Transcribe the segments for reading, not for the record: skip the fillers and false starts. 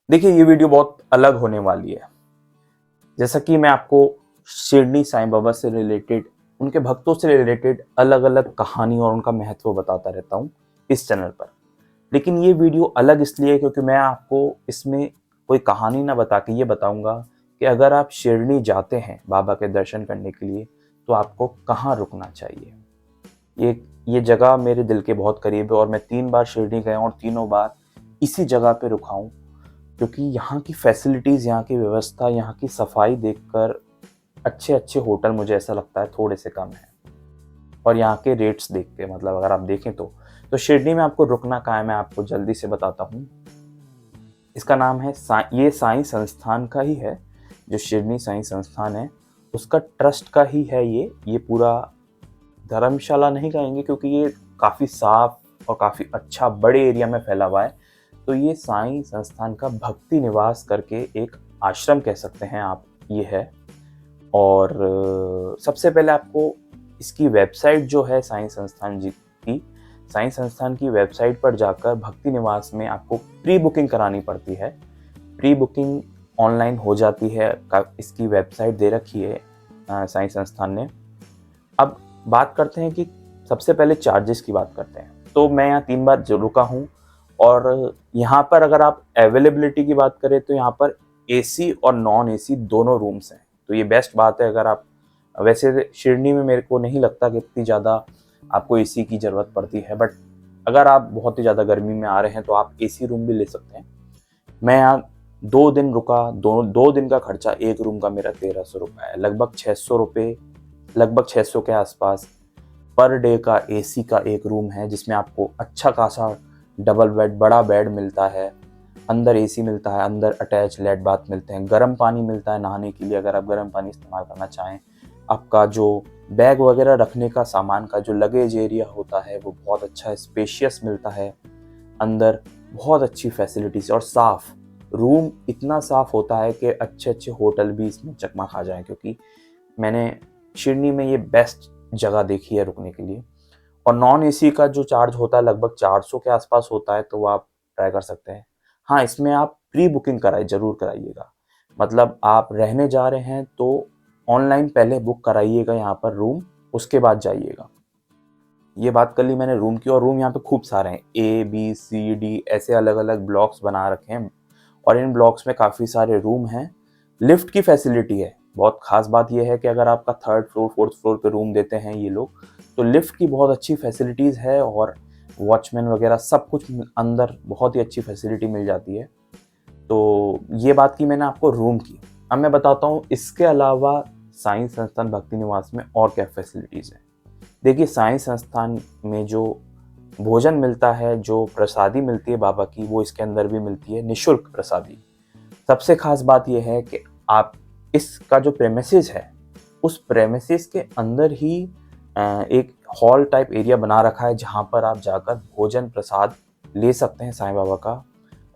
देखिए, ये वीडियो बहुत अलग होने वाली है। जैसा कि मैं आपको शिरडी साईं बाबा से रिलेटेड, उनके भक्तों से रिलेटेड अलग अलग कहानी और उनका महत्व बताता रहता हूँ इस चैनल पर। लेकिन ये वीडियो अलग इसलिए है क्योंकि मैं आपको इसमें कोई कहानी ना बता के ये बताऊंगा कि अगर आप शिरडी जाते हैं बाबा के दर्शन करने के लिए तो आपको कहाँ रुकना चाहिए। ये जगह मेरे दिल के बहुत करीब है और मैं 3 बार शिरडी गया और तीनों बार इसी जगह पे रुका हूँ, क्योंकि यहाँ की फैसिलिटीज़, यहाँ की व्यवस्था, यहाँ की सफाई देखकर अच्छे अच्छे होटल मुझे ऐसा लगता है थोड़े से कम है। और यहाँ के रेट्स देख के, मतलब अगर आप देखें तो शिरडी में आपको रुकना कहाँ है मैं आपको जल्दी से बताता हूँ। इसका नाम है ये साईं संस्थान का ही है। जो शिरडी साईं संस्थान है उसका ट्रस्ट का ही है ये पूरा। धर्मशाला नहीं कहेंगे क्योंकि ये काफ़ी साफ और काफ़ी अच्छा बड़े एरिया में फैला हुआ है। तो ये साईं संस्थान का भक्ति निवास करके एक आश्रम कह सकते हैं आप, ये है। और सबसे पहले आपको इसकी वेबसाइट जो है साईं संस्थान जी की, साईं संस्थान की वेबसाइट पर जाकर भक्ति निवास में आपको प्री बुकिंग करानी पड़ती है। प्री बुकिंग ऑनलाइन हो जाती है, इसकी वेबसाइट दे रखी है साईं संस्थान ने। अब बात करते हैं कि सबसे पहले चार्जेस की बात करते हैं। तो मैं यहाँ 3 बार रुका हूँ और यहाँ पर अगर आप अवेलेबिलिटी की बात करें तो यहाँ पर एसी और नॉन एसी दोनों रूम्स हैं। तो ये बेस्ट बात है। अगर आप, वैसे शिरडी में मेरे को नहीं लगता कि इतनी ज़्यादा आपको एसी की ज़रूरत पड़ती है, बट अगर आप बहुत ही ज़्यादा गर्मी में आ रहे हैं तो आप एसी रूम भी ले सकते हैं। मैं यहाँ 2 दिन रुका, दो दिन का खर्चा एक रूम का मेरा 1300 रुपये है, लगभग 600 रुपये, लगभग 600 के आसपास पर डे का एसी का एक रूम है, जिसमें आपको अच्छा खासा डबल बेड, बड़ा बेड मिलता है, अंदर एसी मिलता है, अंदर अटैच लेट बाथ मिलते हैं, गर्म पानी मिलता है नहाने के लिए अगर आप गर्म पानी इस्तेमाल करना चाहें। आपका जो बैग वगैरह रखने का सामान का जो लगेज एरिया होता है वो बहुत अच्छा स्पेशियस मिलता है। अंदर बहुत अच्छी फैसिलिटीज और साफ रूम, इतना साफ होता है कि अच्छे अच्छे होटल भी इसमें चकमा खा जाएं, क्योंकि मैंने शिरडी में ये बेस्ट जगह देखी है रुकने के लिए। और नॉन एसी का जो चार्ज होता है लगभग 400 के आसपास होता है, तो वो आप ट्राई कर सकते हैं। हाँ, इसमें आप प्री बुकिंग जरूर कराइएगा। मतलब आप रहने जा रहे हैं तो ऑनलाइन पहले बुक कराइएगा यहाँ पर रूम, उसके बाद जाइएगा। ये बात कर ली मैंने रूम की। और रूम यहाँ पे खूब सारे हैं, A B C D ऐसे अलग अलग ब्लॉक्स बना रखे हैं और इन ब्लॉक्स में काफ़ी सारे रूम हैं। लिफ्ट की फैसिलिटी है। बहुत खास बात यह है कि अगर आपका 3rd फ्लोर 4th फ्लोर पे रूम देते हैं ये लोग, तो लिफ्ट की बहुत अच्छी फैसिलिटीज़ है और वॉचमैन वगैरह सब कुछ अंदर बहुत ही अच्छी फैसिलिटी मिल जाती है। तो ये बात की मैंने आपको रूम की। अब मैं बताता हूँ इसके अलावा साईं संस्थान भक्ति निवास में और क्या फैसिलिटीज़ है। देखिए, साईं संस्थान में जो भोजन मिलता है, जो प्रसादी मिलती है बाबा की, वो इसके अंदर भी मिलती है, निःशुल्क प्रसादी। सबसे खास बात यह है कि आप इसका जो प्रेमिसेस है उस प्रेमिसेस के अंदर ही एक हॉल टाइप एरिया बना रखा है जहाँ पर आप जाकर भोजन प्रसाद ले सकते हैं साईं बाबा का।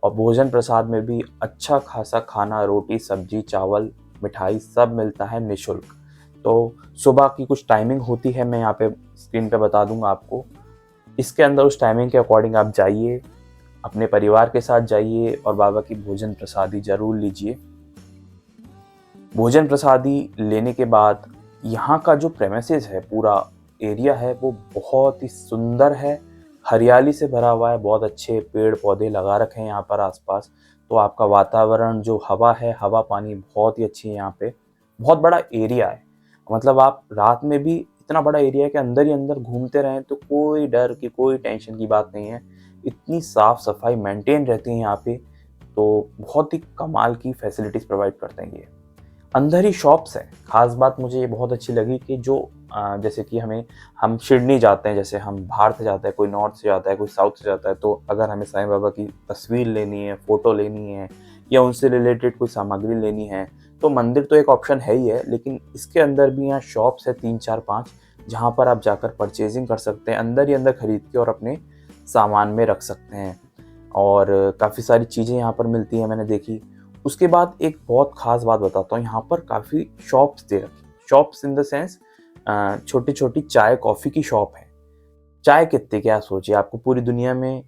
और भोजन प्रसाद में भी अच्छा खासा खाना, रोटी सब्जी चावल मिठाई सब मिलता है निःशुल्क। तो सुबह की कुछ टाइमिंग होती है, मैं यहाँ पे स्क्रीन पे बता दूंगा आपको। इसके अंदर उस टाइमिंग के अकॉर्डिंग आप जाइए, अपने परिवार के साथ जाइए और बाबा की भोजन प्रसादी जरूर लीजिए। भोजन प्रसादी लेने के बाद यहाँ का जो प्रेमिसेस है, पूरा एरिया है, वो बहुत ही सुंदर है, हरियाली से भरा हुआ है, बहुत अच्छे पेड़ पौधे लगा रखे हैं यहाँ पर आसपास। तो आपका वातावरण, जो हवा है, हवा पानी बहुत ही अच्छी है यहाँ पे। बहुत बड़ा एरिया है, मतलब आप रात में भी, इतना बड़ा एरिया है कि अंदर ही अंदर घूमते रहें तो कोई डर की, कोई टेंशन की बात नहीं है। इतनी साफ सफाई मेंटेन रहती है यहाँ पे, तो बहुत ही कमाल की फैसिलिटीज़ प्रोवाइड करते हैं ये। अंदर ही शॉप्स हैं। खास बात मुझे ये बहुत अच्छी लगी कि जो जैसे कि हम शिरडी जाते हैं, जैसे हम बाहर से जाते हैं, कोई नॉर्थ से जाता है, कोई साउथ से जाता है, तो अगर हमें साईं बाबा की तस्वीर लेनी है, फ़ोटो लेनी है या उनसे रिलेटेड कोई सामग्री लेनी है, तो मंदिर तो एक ऑप्शन है ही है, लेकिन इसके अंदर भी यहाँ शॉप्स है 3 4 5, जहाँ पर आप जाकर परचेजिंग कर सकते हैं, अंदर ही अंदर खरीद के और अपने सामान में रख सकते हैं। और काफ़ी सारी चीज़ें यहाँ पर मिलती हैं, मैंने देखी। उसके बाद एक बहुत ख़ास बात बताता हूँ, यहाँ पर काफ़ी शॉप्स दे रखी। शॉप्स इन द सेंस छोटी छोटी चाय कॉफ़ी की शॉप है। चाय कितने, क्या सोचिए, आपको पूरी दुनिया में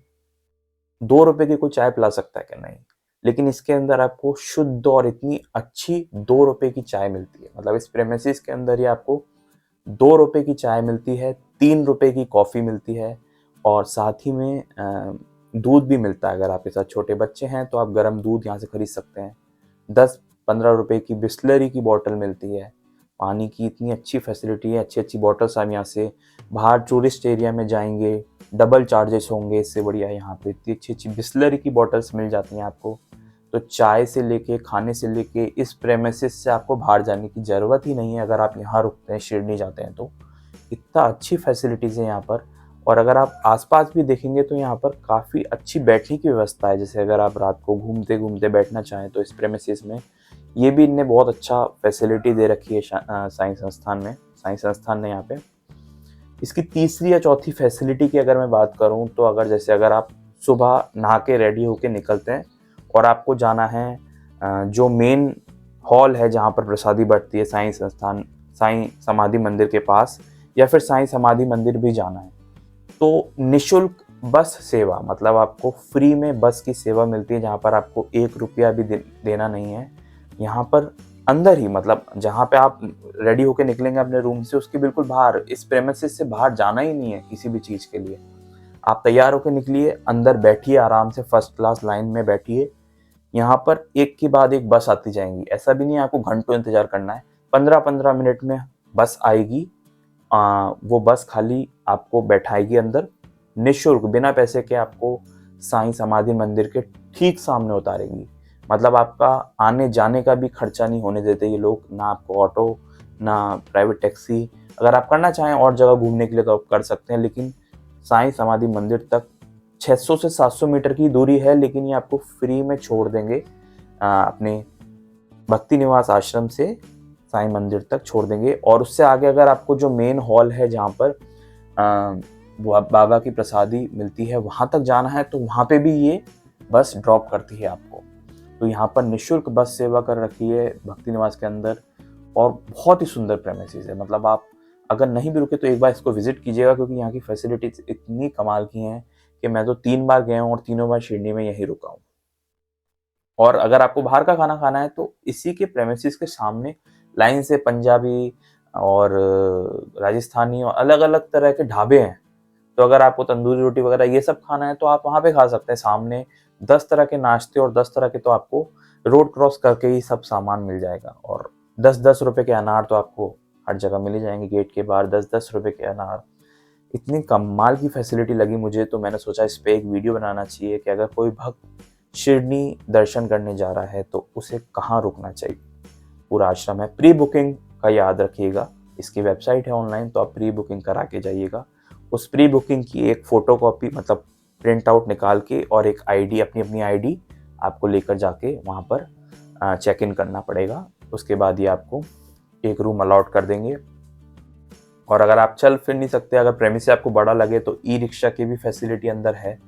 2 रुपए की कोई चाय पिला सकता है क्या? नहीं। लेकिन इसके अंदर आपको शुद्ध और इतनी अच्छी 2 रुपए की चाय मिलती है। मतलब इस प्रेमिसेस के अंदर ही आपको 2 रुपए की चाय मिलती है, 3 रुपए की कॉफ़ी मिलती है और साथ ही में दूध भी मिलता है। अगर आपके साथ छोटे बच्चे हैं तो आप गर्म दूध यहाँ से खरीद सकते हैं। 10-15 रुपए की बिस्लरी की बॉटल मिलती है। पानी की इतनी अच्छी फैसिलिटी है, अच्छी अच्छी बॉटल्स आप यहाँ से बाहर टूरिस्ट एरिया में जाएंगे, डबल चार्जेस होंगे। इससे बढ़िया यहाँ पे इतनी अच्छी अच्छी बिस्लरी की बॉटल्स मिल जाती हैं आपको। तो चाय से लेके खाने से लेके इस प्रेमिसेस से आपको बाहर जाने की ज़रूरत ही नहीं है। अगर आप यहाँ रुकते हैं, शिरडी जाते हैं तो इतना अच्छी फैसिलिटीज़ है यहाँ पर। और अगर आप आसपास भी देखेंगे तो यहाँ पर काफ़ी अच्छी बैठने की व्यवस्था है। जैसे अगर आप रात को घूमते घूमते बैठना चाहें तो इस प्रेमिसेस में ये भी इनने बहुत अच्छा फैसिलिटी दे रखी है साइंस संस्थान में, साइंस संस्थान ने यहाँ पे। इसकी तीसरी या चौथी फैसिलिटी की अगर मैं बात करूँ तो अगर आप सुबह नहा के रेडी होके निकलते हैं और आपको जाना है जो मेन हॉल है जहाँ पर प्रसादी बढ़ती है, साईं संस्थान, साईं समाधि मंदिर के पास, या फिर साईं समाधि मंदिर भी जाना है, तो निशुल्क बस सेवा, मतलब आपको फ्री में बस की सेवा मिलती है जहाँ पर आपको 1 रुपया भी देना नहीं है। यहाँ पर अंदर ही, मतलब जहाँ पे आप रेडी होके निकलेंगे अपने रूम से, उसके बिल्कुल बाहर, इस प्रेमिसेस से बाहर जाना ही नहीं है किसी भी चीज़ के लिए। आप तैयार होकर निकलिए, अंदर बैठिए आराम से, फर्स्ट क्लास लाइन में बैठिए। यहाँ पर एक के बाद एक बस आती जाएंगी। ऐसा भी नहीं है आपको घंटों इंतजार करना है। 15-15 मिनट में बस आएगी। वो बस खाली आपको बैठाएगी अंदर, निःशुल्क बिना पैसे के आपको साईं समाधि मंदिर के ठीक सामने उतारेगी। मतलब आपका आने जाने का भी खर्चा नहीं होने देते ये लोग, ना आपको ऑटो, ना प्राइवेट टैक्सी। अगर आप करना चाहें और जगह घूमने के लिए तो आप कर सकते हैं, लेकिन साईं समाधि मंदिर तक 600 से 700 मीटर की दूरी है, लेकिन ये आपको फ्री में छोड़ देंगे। अपने भक्ति निवास आश्रम से साईं मंदिर तक छोड़ देंगे। और उससे आगे अगर आपको जो मेन हॉल है जहाँ पर वो बाबा की प्रसादी मिलती है, वहाँ तक जाना है, तो वहाँ पे भी ये बस ड्रॉप करती है आपको। तो यहाँ पर निःशुल्क बस सेवा कर रखी है भक्ति निवास के अंदर, और बहुत ही सुंदर प्रेमिसेस है। मतलब आप अगर नहीं भी रुके तो एक बार इसको विजिट कीजिएगा, क्योंकि यहाँ की फैसिलिटीज इतनी कमाल की हैं कि मैं तो 3 बार गया हूँ और तीनों बार शिरडी में यहीं रुका हूँ। और अगर आपको बाहर का खाना खाना है तो इसी के प्रेमिसेस के सामने लाइन से पंजाबी और राजस्थानी और अलग अलग तरह के ढाबे हैं। तो अगर आपको तंदूरी रोटी वगैरह ये सब खाना है तो आप वहाँ पे खा सकते हैं। सामने 10 तरह के नाश्ते और 10 तरह के, तो आपको रोड क्रॉस करके ही सब सामान मिल जाएगा। और 10-10 रुपए के अनार तो आपको हर जगह मिल ही जाएंगे, गेट के बाहर 10-10 रुपए के अनार। इतनी कमाल की फैसिलिटी लगी मुझे, तो मैंने सोचा इस पे एक वीडियो बनाना चाहिए कि अगर कोई भक्त शिरडी दर्शन करने जा रहा है तो उसे कहाँ रुकना चाहिए। पूरा आश्रम है। प्री बुकिंग का याद रखिएगा, इसकी वेबसाइट है ऑनलाइन, तो आप प्री बुकिंग करा के जाइएगा। उस प्री बुकिंग की एक फ़ोटो कॉपी, मतलब प्रिंट आउट निकाल के, और एक आईडी, अपनी आईडी आपको लेकर जाके वहाँ पर चेक इन करना पड़ेगा। उसके बाद ये आपको एक रूम अलॉट कर देंगे। और अगर आप चल फिर नहीं सकते, अगर प्रेमिस से आपको बड़ा लगे, तो ई रिक्शा की भी फैसिलिटी अंदर है।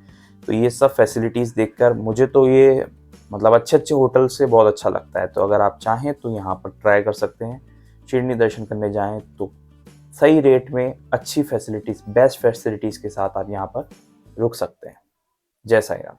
तो ये सब फैसिलिटीज़ देखकर मुझे तो ये, मतलब अच्छे अच्छे होटल से बहुत अच्छा लगता है। तो अगर आप चाहें तो यहाँ पर ट्राई कर सकते हैं। शिरडी दर्शन करने जाएं तो सही रेट में अच्छी फैसिलिटीज़, बेस्ट फैसिलिटीज़ के साथ आप यहाँ पर रुक सकते हैं। जय साईं राम।